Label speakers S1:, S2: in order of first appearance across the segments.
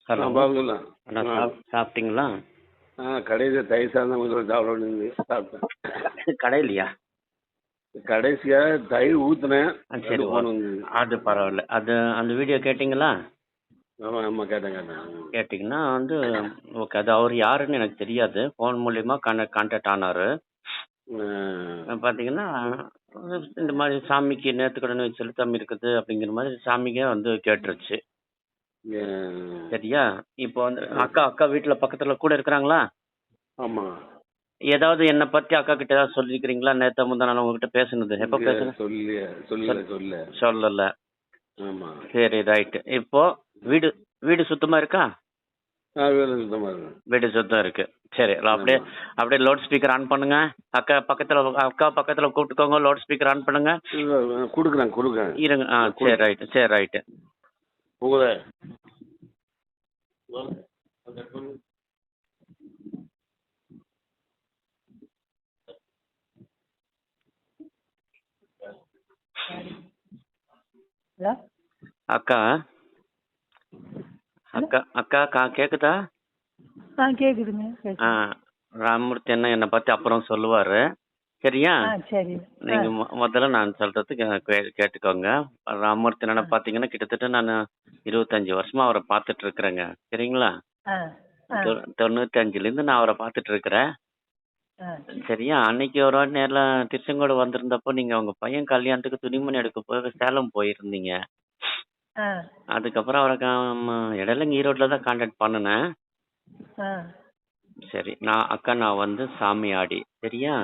S1: Hello
S2: பாபுங்களா?
S1: அண்ணா,
S2: ஆ
S1: சாப்பிட்டீங்களா?
S2: கடைசியாக தயிர் சாதம் கொஞ்சம் சாப்பிடணும் சாப்பிட்டேன்.
S1: கடையிலையா?
S2: கடைசியாக தயிர் ஊற்றினேன்.
S1: சரி,
S2: போகணுங்க.
S1: அது பரவாயில்ல. அது அந்த வீடியோ கேட்டிங்களா?
S2: ஆமாம் ஆமாம் கேட்டேன்.
S1: கேட்டிங்கன்னா ஓகே, அது அவர் யாருன்னு எனக்கு தெரியாது. ஃபோன் மூலியமா கான்டாக்ட் ஆனார். பார்த்தீங்கன்னா இந்த மாதிரி சாமிக்கு நேர்த்திக்கடன் செலுத்தாமல் இருக்குது அப்படிங்கிற மாதிரி சாமிக்கே கேட்டுருச்சு. சரியா? இப்போ அக்கா வீட்டில் பக்கத்தில் கூட இருக்கிறாங்களா?
S2: ஆமாம்.
S1: ஏதாவது என்னை பற்றி அக்கா கிட்ட ஏதாவது சொல்லிக்கிறீங்களா? நேற்று முந்தா நாள் உங்ககிட்ட பேசுனது எப்போ பேசுனேன்? சொல்லல.
S2: ஆமாம்.
S1: சரி, ரைட்டு. இப்போ வீடு வீடு சுத்தமாக இருக்கா? வீடு சுத்தம் இருக்கு. சரி, அப்படியே லவுட் ஸ்பீக்கர் ஆன் பண்ணுங்க. அக்கா பக்கத்தில் கூப்பிட்டுக்கோங்க. லவுட் ஸ்பீக்கர் ஆன் பண்ணுங்க.
S2: கொடுக்குறேன்
S1: இருங்க. சரி ரைட்டு.
S3: ஹலோ
S1: அக்கா அக்கா அக்கா கேக்குதா?
S3: கேக்குதுங்க.
S1: ராமமூர்த்தி அண்ணா என்னை பத்தி அப்புறம் சொல்லுவாரு. சரியா?
S3: சரி.
S1: நீங்க முதல்ல நான் சொல்றதுக்கு கேட்டுக்கோங்க. ராமமூர்த்தி அண்ணனை பாத்தீங்கன்னா கிட்டத்தட்ட நான் 25 வருஷமா அவரை பார்த்துட்டு இருக்கிறேங்க. சரிங்களா? 95ல இருந்து நான் அவரை பார்த்துட்டு இருக்கிறேன். சரியா? அன்னைக்கு ஒரு வாட்டி நேர்ல திருச்செங்கோடு வந்திருந்தப்போ நீங்க உங்க பையன் கல்யாணத்துக்கு துணிமணி எடுக்க போய் சேலம் போயிருந்தீங்க. அதுக்கப்புறம் அவரை இடையில ஈரோட்ல தான் கான்டாக்ட் பண்ணினேன். சரி, நான் சாமியாடி. சரியா?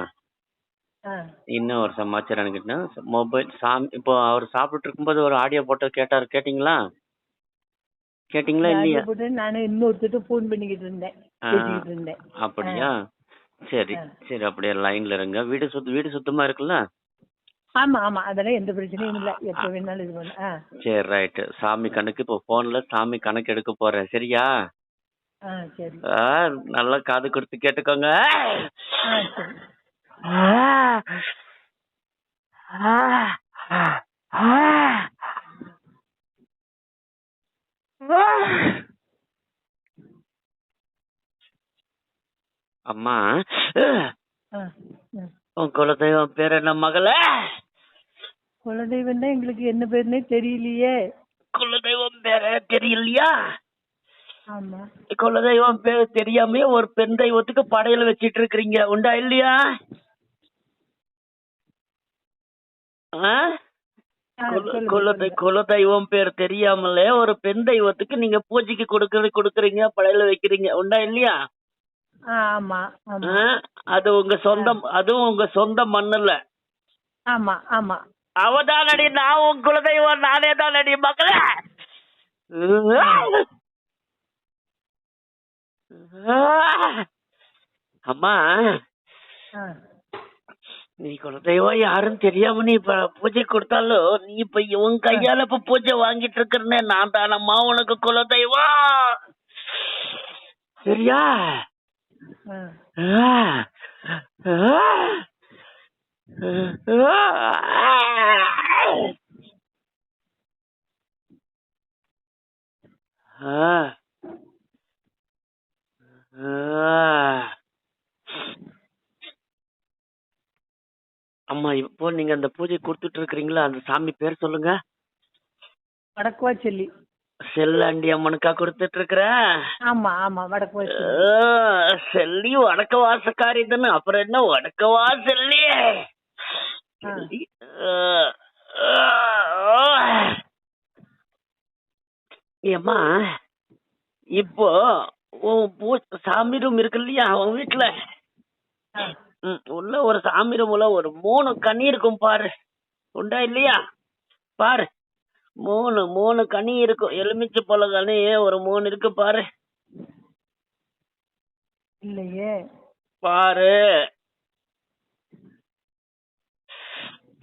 S1: இன்னும் ஒரு சமாச்சாரம் எனக்குன்னா மொபைல் சாமி இப்போ அவர் சாப்பிட்டு இருக்கும்போது ஒரு ஆடியோ போட்டு கேட்டீங்களா இல்லையா?
S3: நான் இன்னொருத்தட்ட ஃபோன் பண்ணிக்கிட்டு இருந்தேன்.
S1: அப்படியா? சரி, அப்படியே லைன்ல இருங்க. வீடு சுத்தமா இருக்குல்ல?
S3: ஆமா அதெல்லாம் எந்த பிரச்சனையும் இல்ல. எப்ப வேணாலும் இது பண்ண.
S1: சரி, ரைட்டு. சாமி கணக்கு இப்போ போன்ல சாமி கணக்கு எடுக்க போறேன். சரியா?
S3: சரி.
S1: நல்லா காது கொடுத்து கேட்டுக்கோங்க.
S3: சரி.
S1: அம்மா, உன் குலதெய்வம் பேர் என்ன மகள?
S3: குலதெய்வம் தான் எங்களுக்கு என்ன பேருன்னே தெரியலையே.
S1: குலதெய்வம் பேரே தெரியலையா?
S3: ஆமா.
S1: குலதெய்வம் பேர் தெரியாம ஒரு பெண் தெய்வத்துக்கு படையில வச்சிட்டு இருக்கிறீங்க. உண்டா இல்லையா? குலதெய்வம் பேர் தெரியாமலே ஒரு பெண் தெய்வத்துக்கு நீங்க பூஜைக்கு கொடுக்கறீங்க, படையில வைக்கிறீங்க. உண்டா இல்லையா?
S3: ஆமா.
S1: அது அதுவும் உங்க சொந்த மண்ணுல.
S3: ஆமா.
S1: அவதானடி நான் உன் குலதெய்வம். நானே தானடி மகள. அம்மா, நீ குலதெய்வம் யாரும் தெரியாம நீ இப்ப பூஜை கொடுத்தாலும் நீ இப்ப இவன் கையால இப்ப பூஜை வாங்கிட்டு இருக்கிறனே நான் தானம்மா உனக்கு குலதெய்வம். சரியா? அம்மா, இப்போ நீங்க அந்த பூஜை கொடுத்துட்டு இருக்கிறீங்களா? அந்த சாமி பேர் சொல்லுங்க.
S3: வடக்குவா செல்லி.
S1: செல்லாண்டி அம்மனுக்கா கொடுத்துட்டு இருக்கிற?
S3: ஆமா வடக்குவா
S1: செல்லி வடக்க வாசக்காரி தானே. அப்புறம் என்ன வடக்கவா செல்லி? ஏம்மா, இப்போ சாமி ரூம் இருக்கு இல்லையா உன் வீட்டுல? உள்ள ஒரு சாமி ரூம்ல ஒரு 3 கனி இருக்கும் பாரு. உண்டா இல்லையா? பாரு, 3 கனி இருக்கும். எலுமிச்சை போல கனி ஒரு 3 இருக்கு பாரு.
S3: இல்லையே.
S1: பாரு,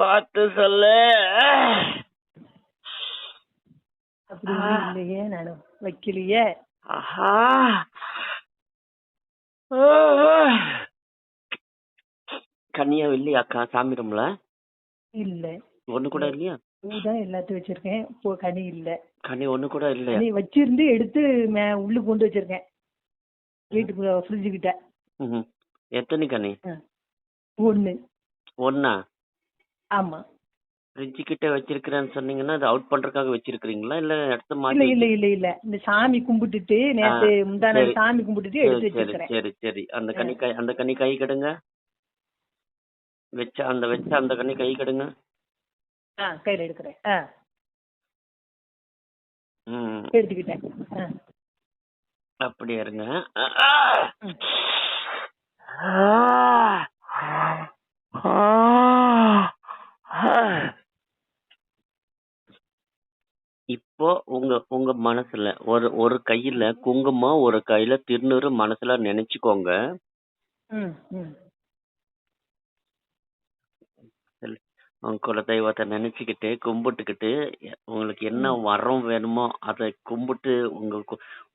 S1: பார்த்து சொல்லு.
S3: அப்படி இல்லையே, நானும் வைக்கலையே.
S1: கன்னியா இல்லையாக்கா சாமி ரூம்ல?
S3: இல்ல.
S1: ஒண்ணு கூட இல்லையா?
S3: பூ தான் எல்லாத்தையும் வச்சிருக்கேன். கனி இல்ல.
S1: கனி ஒண்ணு கூட இல்லையா?
S3: கனி வச்சிருந்து எடுத்து உள்ளு கொண்டு வச்சிருக்கேன் வீட்டுக்கு ஃப்ரிட்ஜு கிட்ட.
S1: ம்ஹும். எத்தனை கனி?
S3: ஒண்ணு.
S1: ஒண்ணா?
S3: ஆமா.
S1: ஃப்ரிட்ஜ் கிட்ட வச்சிருக்கிறேன்னு சொன்னீங்கன்னா அது அவுட் பண்றதுக்காக வச்சிருக்கீங்களா இல்ல எடுத்து
S3: இல்ல
S1: மாட்டி?
S3: இல்ல இல்ல இல்ல இந்த சாமி கும்பிட்டுட்டு நேத்து முந்தான
S1: சரி.
S3: சாமி கும்பிட்டுட்டு
S1: சரி
S3: எடுத்து
S1: சரி
S3: வச்சிருக்கிறேன்.
S1: சரி சரி. அந்த கனி கை கடுங்க. வச்ச அந்த கனி கை கடுங்க.
S3: கையில எடுக்கிறேன்.
S1: ம்.
S3: எடுத்துக்கிட்டேன்.
S1: அப்படியே இருங்க.
S3: ம்.
S1: இப்போ உங்க மனசுல ஒரு கையில குங்குமம், ஒரு கையில திருநூறு மனசுல நினைச்சுக்கோங்க.
S3: ம், ம்.
S1: உங்க குலதெய்வத்தை நினைச்சுக்கிட்டு கும்பிட்டுக்கிட்டு உங்களுக்கு என்ன வரம் வேணுமோ அதை கும்பிட்டு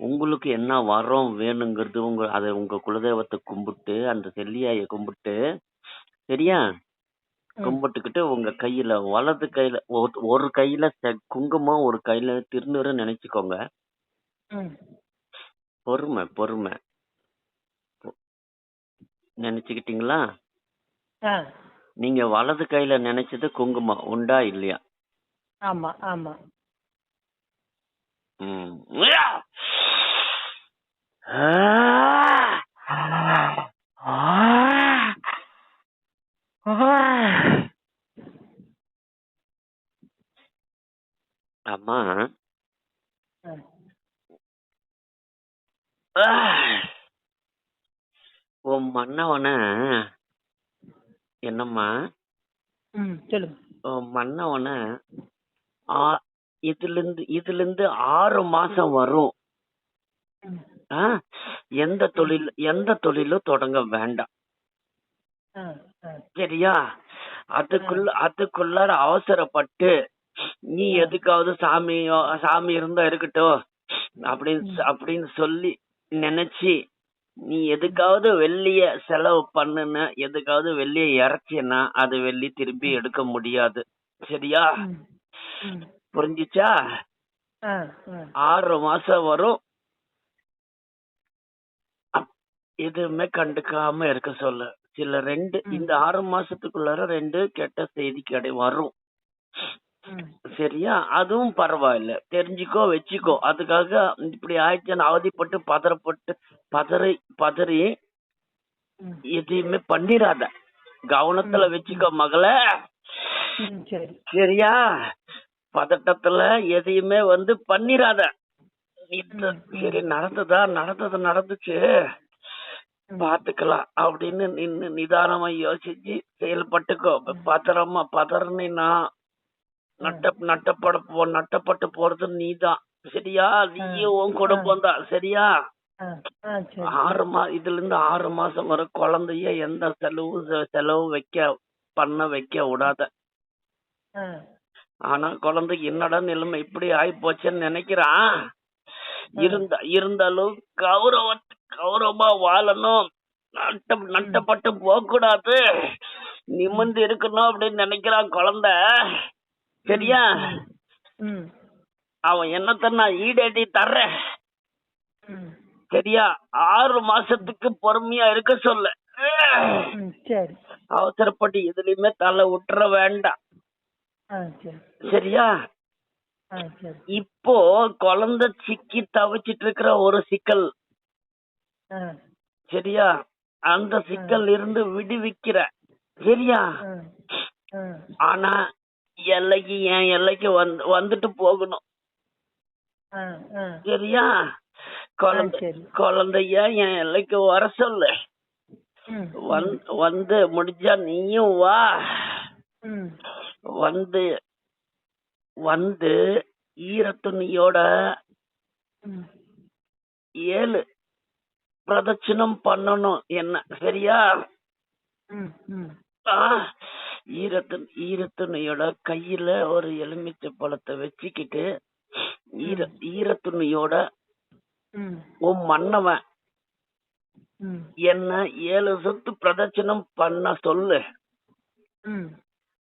S1: உங்களுக்கு என்ன வரம் வேணுங்கிறது அதை உங்க குலதெய்வத்தை கும்பிட்டு அந்த செல்லியாய கும்பிட்டு சரியா கும்பிட்டுக்கிட்டு உங்க கையில வலது கையில ஒரு கையில குங்குமம், ஒரு கையில திருநூறு நினைச்சுக்கோங்க. பொறுமை பொறுமை நினைச்சுக்கிட்டீங்களா? நீங்க வலது கையில நினைச்சது குங்குமம் உண்டா இல்லையா?
S3: ஆமா ஆமா.
S1: அம்மா உன் மன்னவன என்னம்மா
S3: சொல்லுங்க.
S1: மன்னவன இதுல இருந்து 6 மாசம் வரும். எந்த தொழிலும் தொடங்க வேண்டாம் சரியா? அதுக்குள்ளார அவசரப்பட்டு நீ எதுக்காவது சாமி இருந்தா இருக்கட்டும் அப்படின்னு சொல்லி நினைச்சு நீ எதுக்காவது வெள்ளிய செலவு பண்ணுன, எதுக்காவது வெள்ளிய இறச்சினா அது வெள்ளி திருப்பி எடுக்க முடியாது சரியா? புரிஞ்சுச்சா? 6 மாசம் வரும். எதுவுமே கண்டுக்காம இருக்க சொல்ல. சில இந்த 6 மாசத்துக்குள்ளார 2 கெட்ட செய்தி வரும் சரியா? அதுவும் பரவாயில்ல, தெரிஞ்சுக்கோ வச்சுக்கோ. அதுக்காக இப்படி ஆயிடுச்சுன்னு அவதிப்பட்டு பதறி எதையுமே பண்ணிராத. கவனத்துல வச்சுக்கோ மகள சரியா? பதட்டத்துல எதையுமே பண்ணிராத. சரி நடந்துச்சு பாத்துக்கலாம் அப்படின்னு நிதானமா யோசிச்சு செயல்பட்டுக்கோ. பதறனா நட்டப்பட்டு போறது நீதான் சரியா? நீயும் உன் குடும்பம் தான் சரியா? இதுல இருந்து 6 மாசம் வரை குழந்தைய எந்த செலவு பண்ண வைக்க விடாத. ஆனா குழந்தைக்கு என்னடா நிலைமை இப்படி ஆயி போச்சுன்னு நினைக்கிறான். இருந்தாலும் கௌரவமா வாழணும், நட்டப்பட்டு போக கூடாது, நிமிர்ந்து இருக்கணும் அப்படின்னு நினைக்கிறான் குழந்தை சரியா? அவன் என்னத்த நான் ஈடேட்டி தர்றேன் சரியா? 6 மாசத்துக்கு பொறுமையா இருக்க சொல்ல. அவசரப்பட்டு எதுலயுமே தலை விட்டுற வேண்டாம் சரியா? இப்போ குழந்தை சிக்கி தவிச்சிட்டு இருக்கிற ஒரு சிக்கல் சரியா? அந்த சிக்கல் இருந்து விடுவிக்கிற சரியா? ஆனா என் எல்லைக்கு வந்துட்டு போகணும் சரியா? குழந்தைய என் எல்லைக்கு வர சொல்லு. முடிஞ்சா நீயும் வா. வந்து ஈரத்துணியோட 7 பிரதட்சணம் பண்ணணும் என்ன சரியா? ஈரத்துணியோட கையில ஒரு எலுமிச்சை பழத்தை வச்சுக்கிட்டு ஈரத்துணியோட உன் மன்னவன் என்ன 7 சுத்து பிரதட்சணம் பண்ண சொல்லு.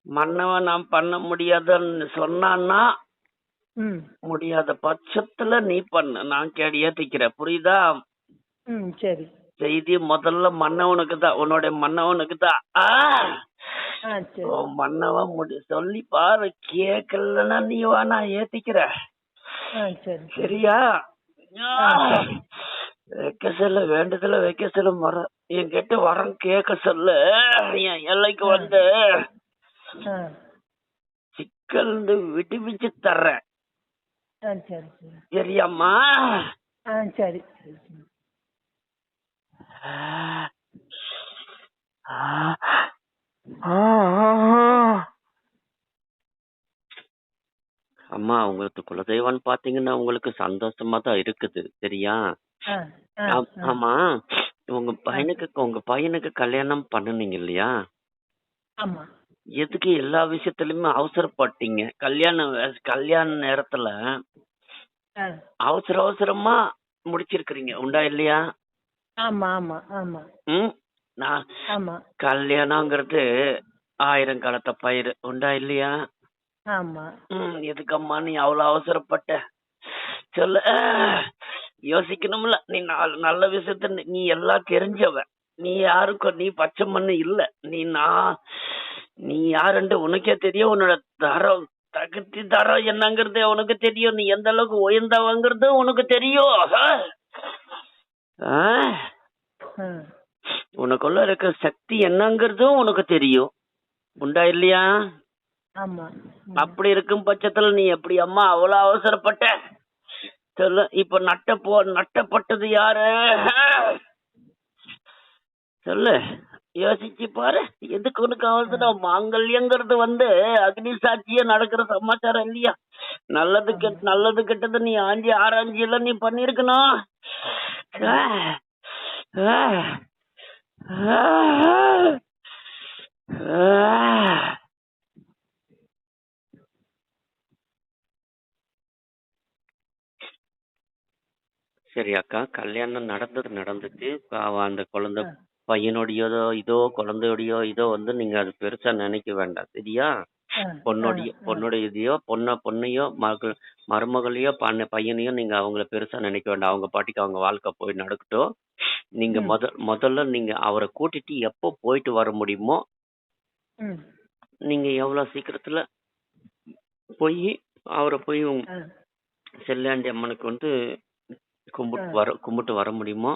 S1: மன்னவன் நான் பண்ண முடியாதுன்னு சொன்னான்னா
S3: ம்
S1: முடியாத பட்சத்துல நீ பண்ணு, நான் ஏத்திக்கிறேன். புரியுதா?
S3: ம் சரி.
S1: செய்தி முதல்ல மன்னவனுக்கு தான், உன்னுடைய மன்னவனுக்கு தான்.
S3: சரி.
S1: மன்னவன் சொல்லி பாரு, கேட்கலன்னா நீ வா, நான் ஏத்திக்கிறேன்.
S3: சரி.
S1: சரியா? வைக்க சொல்ல, வேண்டதுல வைக்க சொல்ல, மரம் என்கிட்ட வரம் கேட்க சொல்லு. என் எல்லைக்கு வந்து சிக்கல் விடுவிச்சு தர்றேன்.
S3: சரி சரி.
S1: சரியாம்மா?
S3: சரி.
S1: அம்மா, உங்களுக்கு குலதெய்வம் பாத்தீங்கன்னா உங்களுக்கு சந்தோஷமா தான் இருக்குது. சரியா? ஆமா, உங்க பையனுக்கு கல்யாணம் பண்ணுனீங்க இல்லையா?
S3: ஆமா.
S1: எதுக்கு எல்லா விஷயத்திலுமே அவசரப்பட்டீங்க? கல்யாண நேரத்துல அவசர அவசரமா முடிச்சிருக்கிறீங்க, உண்டா இல்லையா?
S3: ஆமா ஆமா ஆமா.
S1: நான்
S3: ஆமா.
S1: கல்யாணங்கிறது 1000 காலத்த பயிர், உண்டா இல்லையா?
S3: ஆமா.
S1: எதுக்கம்மா நீ அவ்வளவு அவசரப்பட்ட? சொல்ல யோசிக்கணும்ல. நீ நல்ல விஷயத்த நீ எல்லாம் தெரிஞ்சவ. நீ யாருக்கும் நீ பச்சை மண்ணு இல்ல. நீ யாருன்னு உனக்கே தெரியும். உன்னோட தரம் தரம் என்னங்கிறது உனக்கு தெரியும். நீ எந்த அளவுக்கு உயர்ந்தவங்கிறது உனக்கு தெரியும். உனக்குள்ள இருக்க சக்தி என்னங்கிறதும் உனக்கு தெரியும், உண்டா இல்லையா?
S3: ஆமா.
S1: அப்படி இருக்கும் பட்சத்துல நீ எப்படி அம்மா அவ்வளவு அவசரப்பட்ட? சொல்லு. இப்ப நட்டப்பட்டது யாரு? சொல்லு, யோசிச்சு பாரு. எதுக்கு உனக்கு அவசரம்? மாங்கல்யங்கிறது அக்னி சாட்சியா நடக்கிற சமாச்சாரம் இல்லையா? நல்லது கெட்டது நீ ஆராய்ச்சி எல்லாம் நீ பண்ணிருக்கணும். சரி அக்கா, கல்யாணம் நடந்துச்சு. அந்த குழந்தை பையனுடையதோ குழந்தையோடையோ இதோ நீங்க அது பெருசா நினைக்க வேண்டாம். சரியா? பொண்ணுடையதையோ பொண்ணையோ மருமகளையோ பையனையோ நீங்க அவங்கள பெருசா நினைக்க வேண்டாம். அவங்க பாட்டிக்கு அவங்க வாழ்க்கை போய் நடக்கட்டும். நீங்க முதல்ல நீங்க அவரை கூட்டிட்டு எப்போ போயிட்டு வர முடியுமோ நீங்க எவ்வளவு சீக்கிரத்துல அவரை போய் செல்லாண்டி அம்மனுக்கு கும்பிட்டு வர முடியுமோ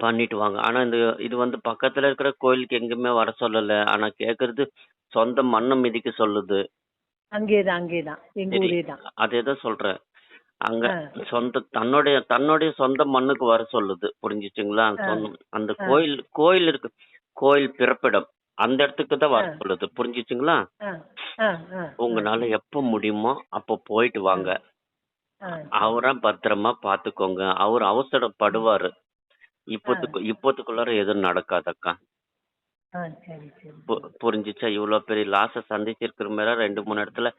S1: பண்ணிட்டு வாங்க. ஆனா இது பக்கத்துல இருக்கிற கோயிலுக்கு எங்குமே வர சொல்லல. ஆனா கேக்குறது சொந்த மண்ணை மிதிக்க சொல்லுது. அதேதான் சொல்றேன். அங்க தன்னுடைய சொந்த மண்ணுக்கு வர சொல்லுது. புரிஞ்சுச்சுங்களா? அந்த கோயில் இருக்கு, கோயில் பிறப்பிடம், அந்த இடத்துக்கு தான் வர சொல்லுது. புரிஞ்சுச்சுங்களா? உங்களால எப்ப முடியுமோ அப்ப போயிட்டு வாங்க. அவரை பத்திரமா பாத்துக்கோங்க. அவர் அவசரப்படுவாரு. இப்போத்துக்குள்ளார எதுவும் நடக்காதக்கா. புரிஞ்சுச்சா? இவ்வளவு பெரிய லாஸ சந்திச்சிருக்கிற மேடம், 2-3 இடத்துல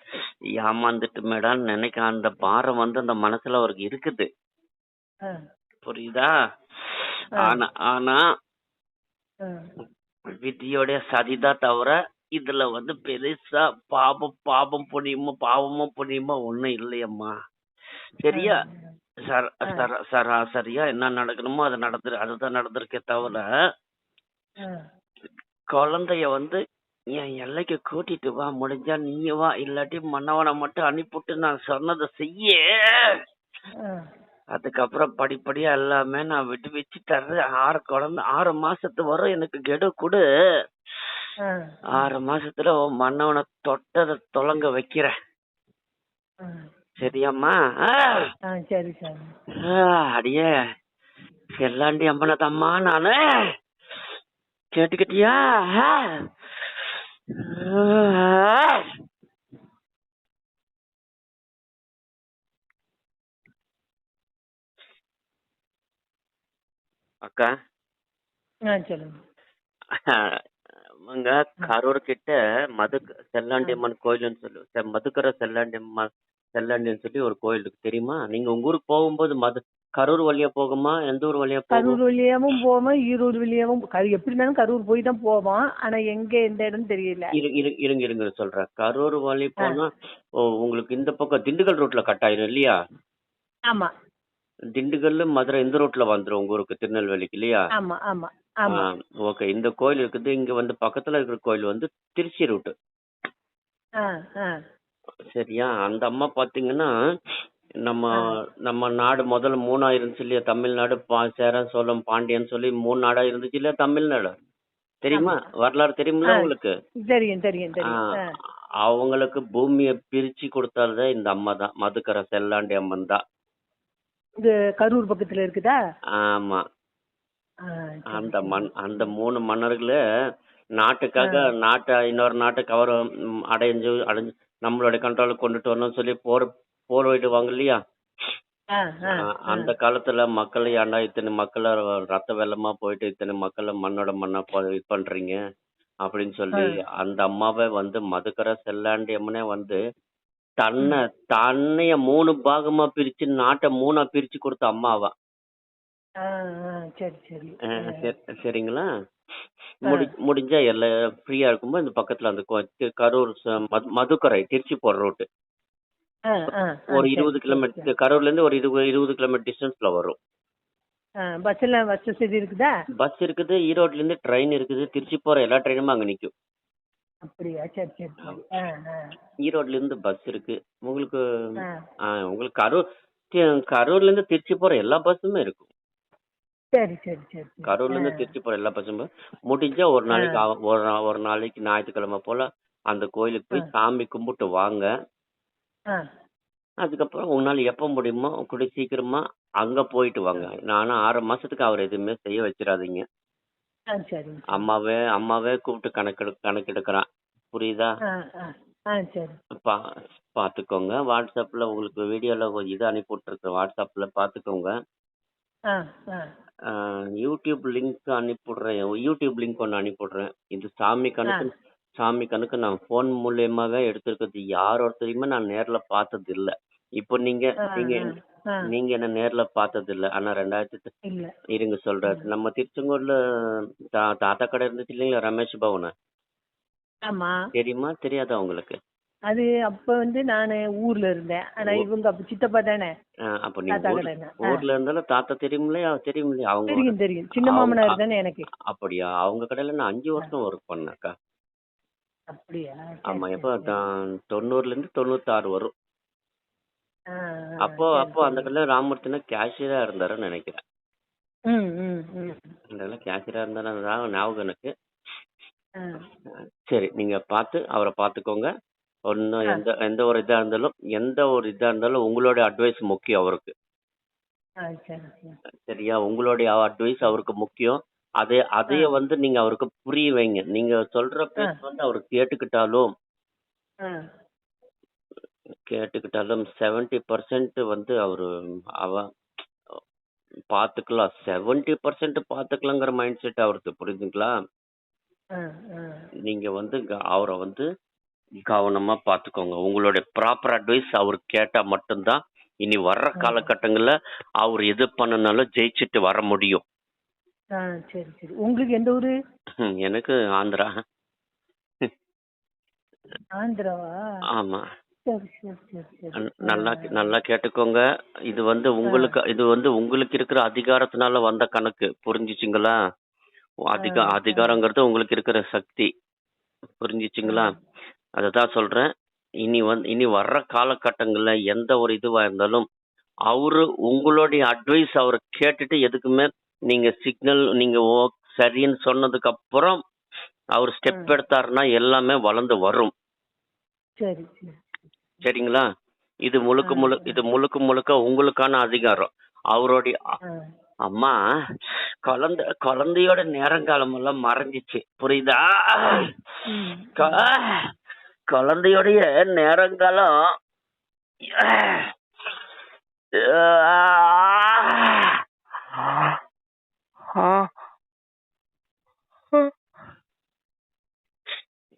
S1: ஏமாந்துட்டு மேடம் நினைக்க அந்த பாரம் அந்த மனசுல அவருக்கு இருக்குது. புரியுதா? ஆனா விதியோட சதிதான் தவிர இதுல பெருசா பாவமும் புண்ணியமோ ஒண்ணும் இல்லையம்மா. சரியா? சராசரியா என்ன நடக்கணுமோ அதுதான் நடந்திருக்கே தவிர குழந்தைய என் எல்லைக்கு கூட்டிட்டு வா. முடிஞ்சா நீ வா, இல்லாட்டி மன்னவனை மட்டும் அனுப்பிவிட்டு நான் சொன்னதை செய்ய. அதுக்கப்புறம் படிப்படியா எல்லாமே நான் விட்டு தர்றேன். 6 மாசத்து வரும் எனக்கு கெடு கொடு. 6 மாசத்துல மன்னவனை தொட்டதை தொலங்க வைக்கிறேன். சரியாம்மா?
S3: சரி சார்.
S1: அடியே செல்லாண்டி அம்மனதம்மா நானு, கேட்டுக்கிட்டியா? அக்கா
S3: சொல்லுங்க.
S1: அங்க கரூர் கிட்ட செல்லாண்டி அம்மன் கோயில்னு சொல்லி மதுக்கரை செல்லாண்டின்னு சொல்லி ஒரு கோயில் இருக்கு, தெரியுமா? நீங்க உங்க ஊருக்கு போகும்போது கரூர் வழியா போகுமா? எந்த ஊர் வழியா போகும்?
S3: கரூர் வழியாவும் போவோம், ஈரோடு வழியாவும் எப்படி இருந்தாலும் கரூர் போய் தான் போவோம். ஆனா எங்க எந்த இடம் தெரியல.
S1: இருங்க சொல்றேன். கரூர் வழி போனா உங்களுக்கு இந்த பக்கம் திண்டுக்கல் ரூட்ல கட் ஆயிரும் இல்லையா?
S3: ஆமா
S1: திண்டுக்கல் மதுரை இந்த ரூட்ல வந்துரும் உங்க ஊருக்கு, திருநெல்வேலிக்கு இல்லையா?
S3: ஆமா ஆமா ஆமா.
S1: ஓகே. இந்த கோயில் இருக்குது இங்க வந்து பக்கத்துல இருக்கிற கோயில் வந்து திருச்சி ரூட்.
S3: ஆ ஆ
S1: சரியா? அந்த அம்மா பாத்தீங்கன்னா நம்ம நம்ம நாடு முதல்ல 3 இருந்துச்சு இல்லையா? தமிழ்நாடு, சேர, சோழம், பாண்டியன் சொல்லி 3 நாடா இருந்துச்சு இல்லையா தமிழ்நாடு? தெரியுமா? வரலாறு தெரியுமில்ல உங்களுக்கு?
S3: தெரியும் தெரியும் தெரியும்.
S1: அவங்களுக்கு பூமியை பிரிச்சு கொடுத்தால்தான் இந்த அம்மா தான், மதுக்கரை செல்லாண்டி அம்மன் தான்.
S3: இது கரூர் பக்கத்துல இருக்குதா?
S1: ஆமா. அந்த 3 மன்னர்களே நாட்டுக்காக இன்னொரு நாட்டை அடைஞ்சு நம்மளுடைய கண்ட்ரோலுக்கு கொண்டுட்டு வரணும்னு சொல்லி போர் விடுவாங்க இல்லையா? அந்த காலத்துல மக்களை ஏன்டா இத்தனை மக்களை ரத்த வெள்ளமா போயிட்டு இத்தனை மக்களை மண்ணோட மண்ணா இது பண்றீங்க அப்படின்னு சொல்லி அந்த அம்மாவை வந்து மதுக்கரை செல்லாண்டி அம்மனே வந்து தன்னைய 3 பாகமா பிரிச்சு நாட்டை 3ஆ பிரிச்சு கொடுத்த அம்மாவா. சரிங்களா? முடிஞ்சா எல்லாம் ஃப்ரீயா இருக்கும்போது இந்த பக்கத்துல அந்த கரூர் மதுக்கரை திருச்சி போற ரூட் ஒரு 20 கிலோமீட்டர், கரூர்ல இருந்து ஒரு 20 கிலோமீட்டர் டிஸ்டன்ஸ்ல வரும். பஸ் இருக்குது, ஈரோட்ல இருந்து ட்ரெயின் இருக்குது, திருச்சி போற எல்லா ட்ரெயினும் அங்க நிக்கும்.
S3: அப்படியா? சரி சரி.
S1: ஈரோட்ல இருந்து பஸ் இருக்கு உங்களுக்கு. உங்களுக்கு கரூர்ல இருந்து திருச்சி போற எல்லா பஸ்ஸுமே இருக்கும்.
S3: சரி சரி சரி.
S1: கரூர்ல இருந்து திருச்சி போற எல்லா பஸ்ஸும் முடிஞ்சா ஒரு நாளைக்கு ஒரு நாளைக்கு ஞாயிற்றுக்கிழமை போல அந்த கோயிலுக்கு போய் சாமி கும்பிட்டு வாங்க. அதுக்கப்புறம் உங்களால எப்ப முடியுமோ கூட சீக்கிரமா அங்க போயிட்டு வாங்க. நானும் 6 மாசத்துக்கு அவர் எதுவுமே செய்ய வச்சிடாதீங்க. அம்மாவே கூப்பிட்டு கணக்கெடுக்கிறான். புரியுதா? பாத்துக்கோங்க. வாட்ஸ்அப்ல உங்களுக்கு வீடியோல இது அனுப்பி விட்டுருக்கேன். வாட்ஸ்அப்ல பாத்துக்கோங்க. யூடியூப் லிங்க் அனுப்பிடுறேன். யூடியூப் லிங்க் ஒன்று அனுப்பிடுறேன். இது சாமி கணக்கு நான் போன் மூலியமாவே எடுத்திருக்கிறது. யார் ஒருத்தரையுமே நான் நேர்ல பார்த்தது இல்ல. இப்போ நீங்க என்ன நேர்ல பார்த்தது இல்ல. ஆனா 2000 இருங்க சொல்றாரு. நம்ம திருச்செங்கோடுல தாத்தா கடை இருந்துச்சு இல்லைங்களா, ரமேஷ் பவன்? தெரியுமா தெரியாதா உங்களுக்கு?
S3: அது அப்ப வந்து நானு ஊர்ல இருந்தேன். ஆனா இவங்க அப்ப சித்தப்பா தானே.
S1: அப்ப நீங்க ஊர்ல இருந்தாலும் தாத்தா தெரியுமில்லையா? அவங்க
S3: தெரியும் தெரியும். சின்ன மாமனார் தானே எனக்கு.
S1: அப்படியா? அவங்க கடையில நான் 5 வருஷம் ஒர்க் பண்ணேன்க்கா.
S3: அப்படியா?
S1: ஆமா. எப்ப 90ல இருந்து 96 வரும். அப்போ அந்த கடையில ராமூர்த்தினா கேஷியரா இருந்தாருன்னு நினைக்கிறேன். கேஷியரா இருந்தாரு ஞாபகம் எனக்கு. சரி, நீங்க அவரை பாத்துக்கோங்க. ஒன்னும் எந்த ஒரு இதா இருந்தாலும் உங்களுடைய அட்வைஸ் முக்கியம் அவருக்கு. சரியா? உங்களுடைய அட்வைஸ் அவருக்கு முக்கியம். அதைய வந்து நீங்க அவருக்கு புரிய வைங்க. நீங்க சொல்ற பேச்சு வந்து அவர் கேட்டுக்கிட்டாலும் 70% வந்து பாத்துக்கலாம். 70% பாத்துக்கலாங்கிற மைண்ட் செட் அவருக்கு. புரியுதுங்களா? நீங்க வந்து அவரை வந்து கவனமா பாத்துக்கோங்க. உங்களுடைய ப்ராப்பர் அட்வைஸ் அவர் கேட்டா மட்டும்தான் இனி வர்ற காலகட்டங்கள்ல அவர் எது பண்ணனாலும் ஜெயிச்சுட்டு வர முடியும்.
S3: சரி சரி. உங்களுக்கு எந்த ஊரு?
S1: எனக்கு ஆந்திரா.
S3: ஆந்திராவா?
S1: ஆமா.
S3: சரி சரி சரி.
S1: நல்லா கேட்டுக்கோங்க. இது வந்து உங்களுக்கு இருக்கிற அதிகாரத்தினால வந்த கணக்கு. புரிஞ்சுச்சுங்களா? அதிகாரங்கிறது உங்களுக்கு இருக்கிற சக்தி. புரிஞ்சுச்சுங்களா? அததான் சொல்றேன். இனி வர்ற காலகட்டங்கள்ல எந்த ஒரு இதுவா இருந்தாலும் அவரு உங்களுடைய அட்வைஸ் அவரை கேட்டுட்டு எதுக்குமே நீங்க சிக்னல் நீங்க சரின்னு சொன்னதுக்கு அப்புறம் அவர் ஸ்டெப் எடுத்தாருன்னா எல்லாமே வளர்ந்து வரும். சரிங்களா? இது முழுக்க முழுக்க உங்களுக்கான அதிகாரம். அவருடைய அம்மா குழந்தையோட நேரங்காலம் எல்லாம் மறைஞ்சிச்சு. புரியுதா? குழந்தையோடைய நேரங்காலம்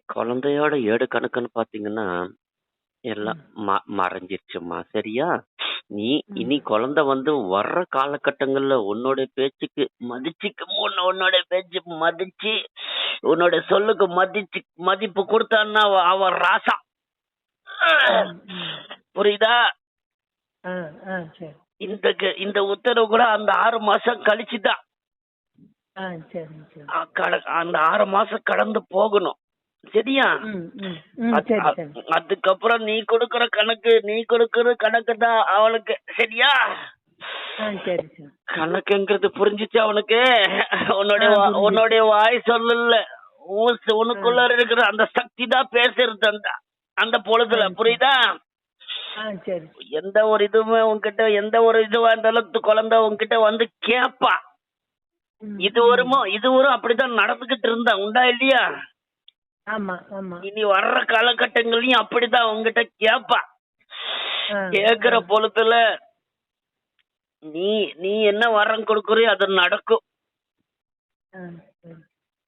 S1: குழந்தையோட ஏடு கணக்குன்னு பாத்தீங்கன்னா எல்லாம் மறைஞ்சிருச்சுமா. சரியா? நீ
S3: ம்
S1: இனி குழந்தை வந்து வர்ற காலகட்டங்கள்ல உன்னோட பேச்சுக்கு மதிச்சுக்கு உன்னோட பேச்சு மதிச்சு உன்னோட சொல்லுக்கு மதிப்பு கொடுத்தான்னா அவ ராசா.
S3: ம் ம்
S1: புரியுதா?
S3: ஆ ஆ சரி
S1: இந்த உத்தரவு கூட அந்த 6 மாசம் கழிச்சுதான்.
S3: ஆ சரி சரி
S1: அந்த 6 மாசம் கடந்து போகணும். சரியா?
S3: ம் ம் ம் சரி சரி
S1: அதுக்கப்புறம் நீ கொடுக்கற கணக்கு தான் அவளுக்கு. சரியா?
S3: ஆ சரி சரி
S1: கணக்குங்கிறது புரிஞ்சுச்சு அவனுக்கு. உன்னுடைய
S3: புரிஞ்சுது.
S1: உன்னுடைய வாய் சொல்லல, உனக்குள்ள இருக்கிற அந்த சக்தி தான் பேசுறது அந்த பொழுதுல.
S3: சரி.
S1: புரியுதா?
S3: சரி
S1: எந்த ஒரு இதுவுமே உன்கிட்ட, எந்த ஒரு இதுவா இருந்தாலும் குழந்தை உன்கிட்ட வந்து கேப்பா.
S3: ம்,
S1: இது வரும் அப்படிதான் நடந்துகிட்டு இருந்தா. உண்டா இல்லையா?
S3: ஆமா ஆமா
S1: இனி வர்ற காலகட்டங்களையும் அப்படிதான் உங்ககிட்ட கேப்பா.
S3: ஆ,
S1: கேக்குற
S3: ஆ.
S1: பொழுதுல நீ என்ன வரம் கொடுக்குறியோ அது நடக்கும்.
S3: ஆ, சரி.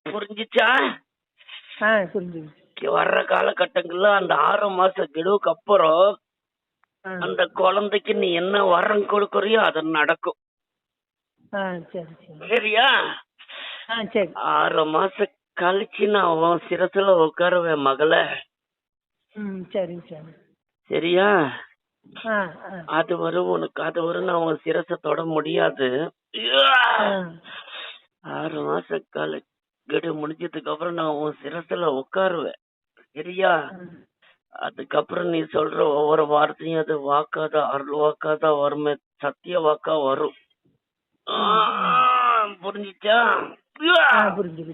S1: புரிஞ்சுச்சா?
S3: புரிஞ்சுது.
S1: வர்ற காலகட்டங்கள்ல அந்த 6 மாச கெடுவுக்கு அப்புறம் அந்த குழந்தைக்கு நீ என்ன வரம் கொடுக்குறியோ அது நடக்கும்.
S3: சரி சரி
S1: சரியா?
S3: சரி
S1: 6 மாசம் கழிச்சு நான் உன் சிரசுல உட்காருவேன் மகளே.
S3: ம் சரி சரி
S1: சரியா?
S3: ஆ
S1: அது வரும் நான் உன் சிரசை தொட முடியாது.
S3: ஆ
S1: 6 மாசம் கெடு முடிஞ்சதுக்கு அப்புறம் நான் உன் சிரசுல உட்காருவேன். சரியா? அதுக்கப்புறம் நீ சொல்ற ஒவ்வொரு வார்த்தையும் அது வாக்காதான் அருள் வாக்காதான் வருமே, சத்திய வாக்கா வரும். புரிஞ்சுச்சா?
S3: புரிஞ்சுது.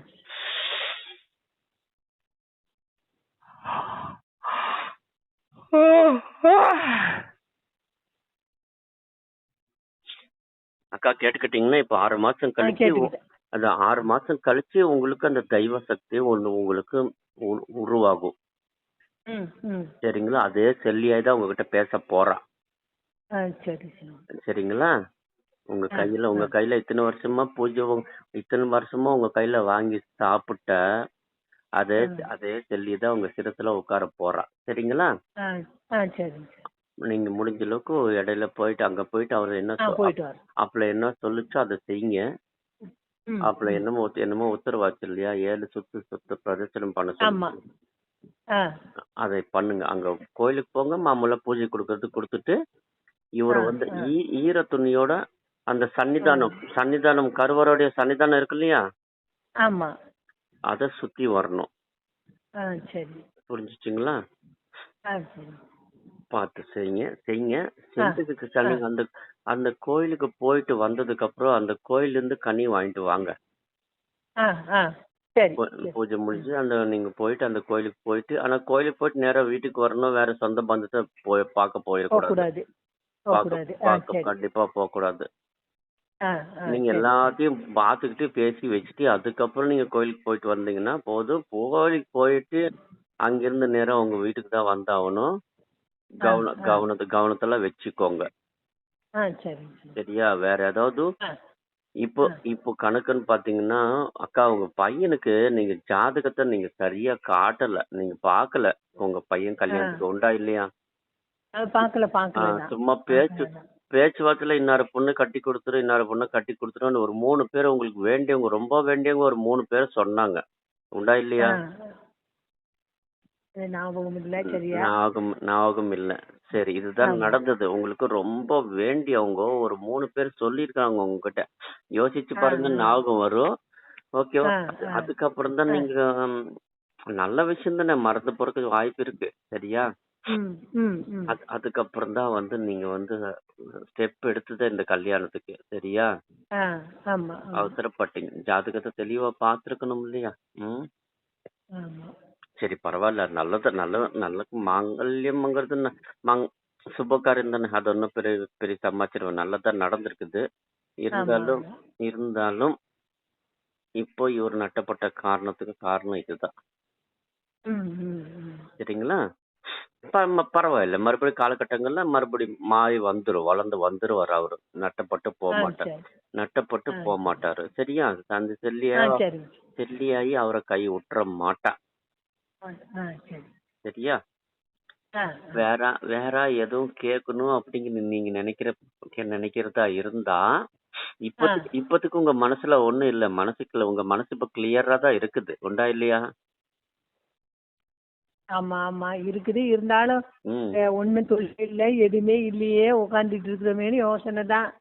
S1: அக்கா கேட்டுக்கிட்டீங்கன்னா இப்ப 6 மாசம் கழிச்சு
S3: கேட்டுக்கிட்டேன்.
S1: அந்த 6 மாசம் கழிச்சு உங்களுக்கு அந்த தெய்வ சக்தி ஒண்ணு உங்களுக்கு உருவாகும்.
S3: ம் ம்
S1: சரிங்களா? அதே செல்லியாய் தான் உங்ககிட்ட பேச போறா.
S3: சரி சரி
S1: சரிங்களா? உங்க கையில இத்தனை வருஷமா உங்க கையில வாங்கி சாப்பிட்ட அதே செல்லிதான் உங்க சிரத்துல உட்கார போறா. சரிங்களா?
S3: சரி
S1: நீங்க முடிஞ்ச அளவுக்கு இடையில போயிட்டு அங்க போயிட்டு அவர் என்ன
S3: போயிட்டு வர.
S1: அப்பல என்ன சொல்லுச்சோ அதை செய்யுங்க. அப்பல என்னமோ உத்தரவாச்சு இல்லையா, 7 சுத்து பிரதட்சணம் பண்ண
S3: ஆமா
S1: சொல்லி அதை பண்ணுங்க. அங்க கோயிலுக்கு போங்க, மாமூலா பூஜை கொடுத்துட்டு இவரு வந்து ஈர துணியோட அந்த சன்னிதானம் கருவருடைய சன்னிதானம் இருக்கு இல்லையா,
S3: ஆமா
S1: அத சுத்தி வரணும்.
S3: சரி
S1: புரிஞ்சுச்சுங்களா?
S3: சரி
S1: பார்த்து செய்யுங்க. செஞ்சதுக்கு சொல்லுங்க. அந்த கோயிலுக்கு போயிட்டு வந்ததுக்கு அப்புறம் அந்த கோயில்ல இருந்து கனி வாங்கிட்டு வாங்க.
S3: சரி
S1: பூஜை முடிஞ்சு நீங்க போயிட்டு அந்த கோயிலுக்கு போயிட்டு, ஆனா கோயிலுக்கு போயிட்டு நேரா வீட்டுக்கு வரணும். வேற சொந்த பந்தத்தை பார்க்க போயிடக்கூடாது. கண்டிப்பா போக கூடாது. நீங்க எல்லாத்தையும் பார்த்துக்கிட்டு பேசி வச்சுட்டு அதுக்கப்புறம் நீங்க கோயிலுக்கு போயிட்டு வந்தீங்கன்னா போதும். கோயிலுக்கு போயிட்டு அங்கிருந்து நேரம் உங்க வீட்டுக்கு தான் வந்தாகணும். கவனத்தெல்லாம் வச்சுக்கோங்க. சரியா? வேற ஏதாவது இப்போ கணக்குன்னு பாத்தீங்கன்னா, அக்கா உங்க பையனுக்கு நீங்க ஜாதகத்தை நீங்க சரியா காட்டல, நீங்க பாக்கல. உங்க பையன் கல்யாணத்துக்கு உண்டா இல்லையா?
S3: பாக்கல
S1: சும்மா பேச்சுவார்த்தையில இன்னார பொண்ணு கட்டி கொடுத்துருன்னு ஒரு 3 பேர் உங்களுக்கு வேண்டியவங்க, ரொம்ப வேண்டியவங்க ஒரு 3 பேர் சொன்னாங்க. உண்டா இல்லையா? ஞாபகம் இல்ல. சரி, இதுதான் நடந்தது. உங்களுக்கு ரொம்ப வேண்டியவங்க ஒரு 3 பேர் சொல்லிருக்காங்க உங்ககிட்ட. யோசிச்சு பாருங்க, ஞாபகம் வரும். ஓகேவா? அதுக்கப்புறம் தான் நீங்க நல்ல விஷயம் தானே, மறந்து போறதுக்கு வாய்ப்பு இருக்கு. சரியா? அதுக்கப்புறம் தான் வந்து நீங்க வந்து ஸ்டெப் எடுத்தது இந்த கல்யாணத்துக்கு. சரியா? அவசரப்பட்டீங்க. ஜாதகத்தை தெளிவா பாத்துருக்கணும் இல்லையா? சரி, பரவாயில்ல. நல்ல மாங்கல்யம்ங்கிறது சுபகாரியம் தானே. அது ஒன்றும் பெரிய சமாச்சாரம் நல்லதான் நடந்திருக்குது. இருந்தாலும் இப்போ இவர் நட்டப்பட்ட காரணம் இதுதான். சரிங்களா? பரவாயில்ல. மறுபடியும் காலகட்டங்கள்ல மறுபடியும் மாறி வளர்ந்து வந்துருவாரு. அவரு நட்டப்பட்டு போக மாட்டாரு. சரியா? அந்த செல்லியாயி அவரை கை விட்டுற மாட்டா. சரியா?
S3: ஆ,
S1: வேற வேற எதுவும் கேட்கணும் அப்படிங்க நீங்க நினைக்கிறதா இருந்தா
S3: ஆ.
S1: இப்பத்துக்கு உங்க மனசுல ஒண்ணும் இல்ல. மனசுக்குள்ள உங்க மனசு இப்ப கிளியரா தான் இருக்குது. உண்டா இல்லையா?
S3: ஆமா ஆமா இருக்குது. இருந்தாலும்
S1: ம்.
S3: ஒண்ணும் தொழில் இல்ல, எதுவுமே இல்லையே, உட்காந்துட்டு இருக்கிறோமேனு யோசனை தான்.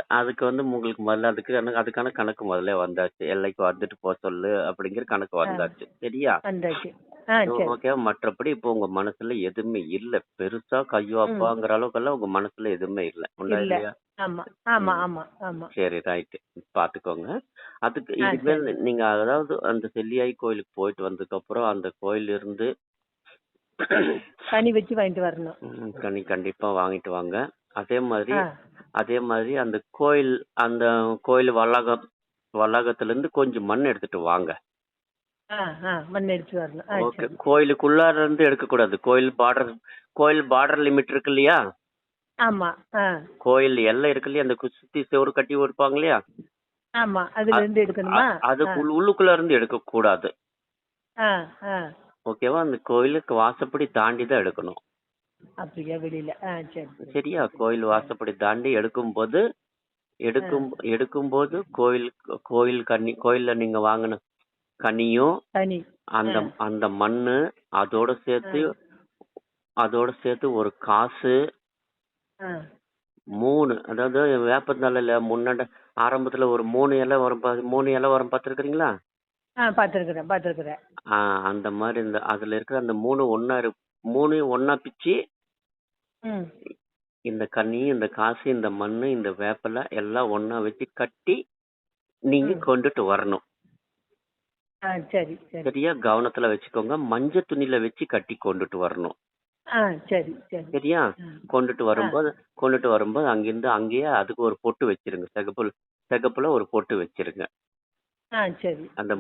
S1: அதுக்கு உங்களுக்கு முதல்ல அதுக்கான கணக்கு முதல்ல வந்தாச்சு. எல்லைக்கு வந்துட்டு போக சொல்லு அப்படிங்கிற கணக்கு
S3: ஆ,
S1: வந்தாச்சு. சரியா?
S3: வந்தாச்சு. ஆ, சரி.
S1: ஓகே. மற்றபடி இப்போ உங்க மனசுல எதுவுமே இல்ல. பெருசா கையோ
S3: ம்.
S1: அப்பாங்கிற அளவுக்கெல்லாம் உங்க மனசுல எதுவுமே இல்ல. உண்டா
S3: இல்ல.
S1: இல்லையா?
S3: ஆமா ஆமா
S1: ம்.
S3: ஆமா ஆமா.
S1: சரி, ரைட். பாத்துக்கோங்க. அதுக்கு
S3: ஆ,
S1: இனிமேல்
S3: சரி.
S1: நீங்க அதாவது அந்த செல்லியாய் கோயிலுக்கு போயிட்டு வந்ததுக்கு அப்புறம் அந்த கோயில்ல இருந்து
S3: கனி வச்சு வாங்கிட்டு வரணும்.
S1: கண்டிப்பா வாங்கிட்டு வாங்க. அதே மாதிரி
S3: ஆ,
S1: அதே மாதிரி அந்த கோயில் வளாகத்துல இருந்து கொஞ்சம் மண் எடுத்துட்டு வாங்க.
S3: ஆ, ஆ, மண் எடுத்து வரணும். ஆ,
S1: ஓகே.
S3: சரி.
S1: கோயிலுக்குள்ளார இருந்து எடுக்கக்கூடாது. கோயில் பார்டர் லிமிட் இருக்கு இல்லையா?
S3: ஆமா. ஆ,
S1: கோயில் எல்லை இருக்கு இல்லையா? அந்த சுத்தி செவுரு கட்டி இருப்பாங்க இல்லையா?
S3: ஆமா. அதுல இருந்து எடுக்கணுமா? ஆ,
S1: அதுக்குள்ள உள்ளுக்குள்ள இருந்து எடுக்கக்கூடாது.
S3: ஆ, ஆ.
S1: ஓகேவா? அந்த கோயிலுக்கு வாசப்படி தாண்டி தான் எடுக்கணும்.
S3: அப்படியா? வெளியில. ஆ, சரி சரி.
S1: சரியா? கோயில் வாசப்படி தாண்டி எடுக்கும்போது கோயில்ல நீங்க வாங்கின கனியும்
S3: கனி.
S1: அந்த
S3: ஆ,
S1: அந்த மண்ணு அதோட சேர்த்து
S3: ஆ,
S1: ஒரு காசு
S3: ஆ.
S1: 3 அதாவது வேப்பந்தலையில முன்னாடி ஆரம்பத்துல ஒரு 3 இலை வரும் 3 இலை வரும் பார்த்துருக்கீங்களா?
S3: ஆ, பார்த்துருக்குறேன் பார்த்துருக்குறேன்.
S1: அந்த மாதிரி அதுல இருக்கிற அந்த 3 ஒண்ணா பிச்சு
S3: ம்.
S1: இந்த கனி, இந்த காசு, இந்த மண்ணு, இந்த வேப்பிலை எல்லாம் ஒண்ணா வச்சு கட்டி நீங்க
S3: ம்.
S1: கொண்டுட்டு வரணும்.
S3: ஆ, சரி சரி.
S1: சரியா? கவனத்துல வச்சுக்கோங்க. மஞ்சள் துணியில வச்சு கட்டி கொண்டுட்டு வரணும்.
S3: ஆ, சரி சரி.
S1: சரியா?
S3: ஆ,
S1: கொண்டுட்டு
S3: ஆ,
S1: வரும்போது அங்கேயே அதுக்கு ஒரு பொட்டு வச்சிருங்க. சிகப்புல ஒரு பொட்டு வச்சிருங்க.
S3: ஆ, சரி.
S1: அந்த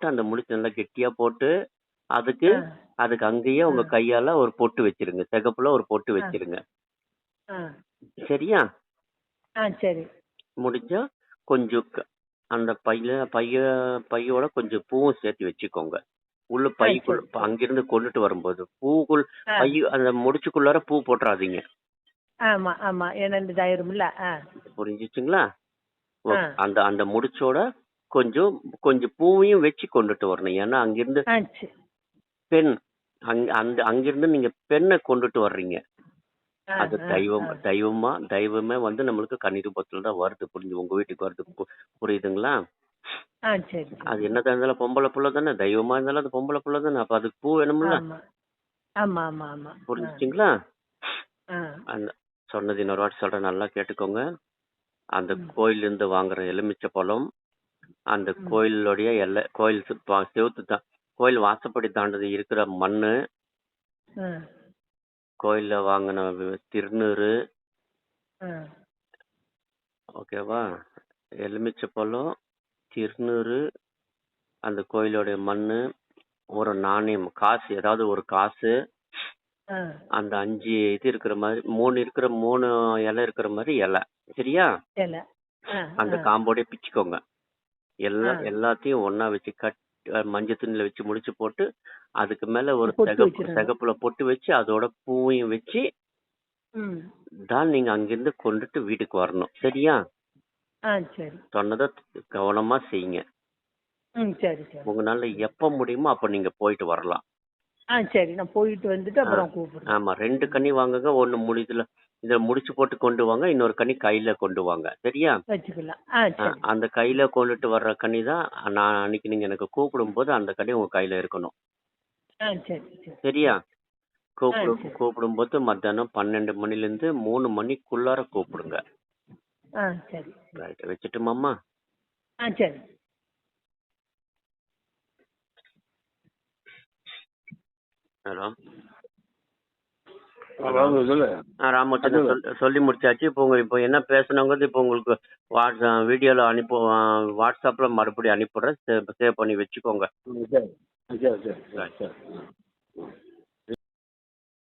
S1: அந்த முடிச்சு நல்லா கெட்டியா போட்டு அதுக்கு
S3: ஆ,
S1: அதுக்கு அங்கேயே
S3: ஆ,
S1: உங்க கையால ஒரு பொட்டு வச்சிருங்க. சிகப்புல ஒரு பொட்டு
S3: ஆ,
S1: வச்சிருங்க.
S3: ஆ,
S1: சரியா?
S3: ஆ, சரி.
S1: முடிஞ்சா கொஞ்சம் அந்த பையோட கொஞ்சம் பூவும் சேர்த்து வச்சுக்கோங்க. உள்ள
S3: ஆ, சரி சரி.
S1: அங்கிருந்து கொண்டுட்டு வரும்போது
S3: ஆ,
S1: அந்த முடிச்சுக்குள்ளார பூ போட்டுறாதீங்க.
S3: ஆமா ஆமா. ஏன்னா இந்த இதாயிரும்ல. ஆ,
S1: புரிஞ்சுச்சுங்களா?
S3: ஆ,
S1: அந்த அந்த முடிச்சோட கொஞ்சம் கொஞ்சம் பூவையும் வச்சு கொண்டுட்டு வரணும். ஏன்னா அங்கிருந்து
S3: ஆ, சரி.
S1: பெண் அங்கிருந்து நீங்க பெண்ணை கொண்டுட்டு வர்றீங்க.
S3: ஆ,
S1: அது
S3: ஆ, ஆ,
S1: தெய்வமே நம்மளுக்கு கன்னி ரூபத்துல தான் வருது. உங்க வீட்டுக்கு வருது. புரியுதுங்களா?
S3: ஆ, சரி
S1: அது
S3: சரி.
S1: என்னதான் இருந்தாலும் பொம்பளை புள்ள தானே. தெய்வமா இருந்தாலும் அது பொம்பளை புள்ள தானே. அப்ப அதுக்கு பூ வேணும்ல.
S3: ஆமா ஆமா ஆமா ஆமா. ஆ,
S1: புரிஞ்சுச்சுங்களா?
S3: ஆ,
S1: அந்த சொன்னது இன்னொரு வாட்டி சொல்றேன், நல்லா கேட்டுக்கோங்க. அந்த
S3: ம்,
S1: கோயில்ல இருந்து வாங்குற எலுமிச்சை பழம், அந்த
S3: ம்,
S1: கோயிலுடைய கோயில் செவுத்து தான் கோயில் வாசப்படி தாண்டது இருக்கிற மண்ணு,
S3: ஆ,
S1: கோயில்ல வாங்கின திருநீறு,
S3: ஆ,
S1: ஓகேவா? எலுமிச்சை பழம், திருநீறு, அந்த கோயிலுடைய மண்ணு, ஒரு நாணயம், காசு, ஏதாவது ஒரு காசு,
S3: ஆ.
S1: அந்த 5 இது இருக்கிற மாதிரி 3 இலை இருக்கிற மாதிரி இலை. சரியா?
S3: இல்ல. ஆ,
S1: அந்த
S3: ஆ,
S1: காம்போட பிச்சுக்கோங்க.
S3: ஆ.
S1: எல்லாத்தையும் ஒண்ணா வச்சு மஞ்சள் துணியில வச்சு முடிச்சு போட்டு அதுக்கு மேல ஒரு
S3: பொட்டு வச்சிடணும்.
S1: சிகப்புல பொட்டு வச்சு அதோட பூவையும் வச்சு
S3: ம்.
S1: தான் நீங்க அங்கிருந்து கொண்டுட்டு வீட்டுக்கு வரணும். சரியா?
S3: ஆ, சரி.
S1: சொன்னதை கவனமா செய்யுங்க.
S3: ம், சரி சரி.
S1: உங்களால எப்ப முடியுமோ அப்ப நீங்க போயிட்டு வரலாம்.
S3: ஆ, சரி. நான் போயிட்டு வந்துட்டு
S1: ஆ,
S3: அப்புறம் கூப்பிடுறேன்.
S1: ஆமா. 2 கனி வாங்குங்க. ஒண்ணு இத முடிச்சு போட்டு கொண்டு வாங்க. இன்னொரு கனி கையில கொண்டு வாங்க. சரியா?
S3: வச்சுக்கலாம். ஆ, சரி.
S1: அந்த கையில கொண்டுட்டு வர்ற கனி தான் நான் அன்னைக்கு நீங்க எனக்கு கூப்பிடும்போது அந்த கனி உங்க கையில இருக்கணும்.
S3: ஆ, சரி சரி.
S1: சரியா?
S3: ஆ, சரி.
S1: கூப்பிடும்போது மத்தியானம் 12 மணிலேருந்து 3 மணிக்குள்ளார கூப்பிடுங்க.
S3: ஆ, சரி.
S1: ரைட். வச்சுட்டுமாம்மா?
S3: ஆ, சரி.
S1: ஹலோ.
S2: சொல்லு.
S1: ராமூர்த்தி, நான் சொல்லி முடிச்சாச்சு. இப்போ என்ன பேசணுங்கிறது இப்போ உங்களுக்கு வீடியோல வாட்ஸ்அப்ல மறுபடியும் அனுப்பிடுறேன். சேவ் பண்ணி வச்சுக்கோங்க.
S2: சரி சரி சரி சரி சரி.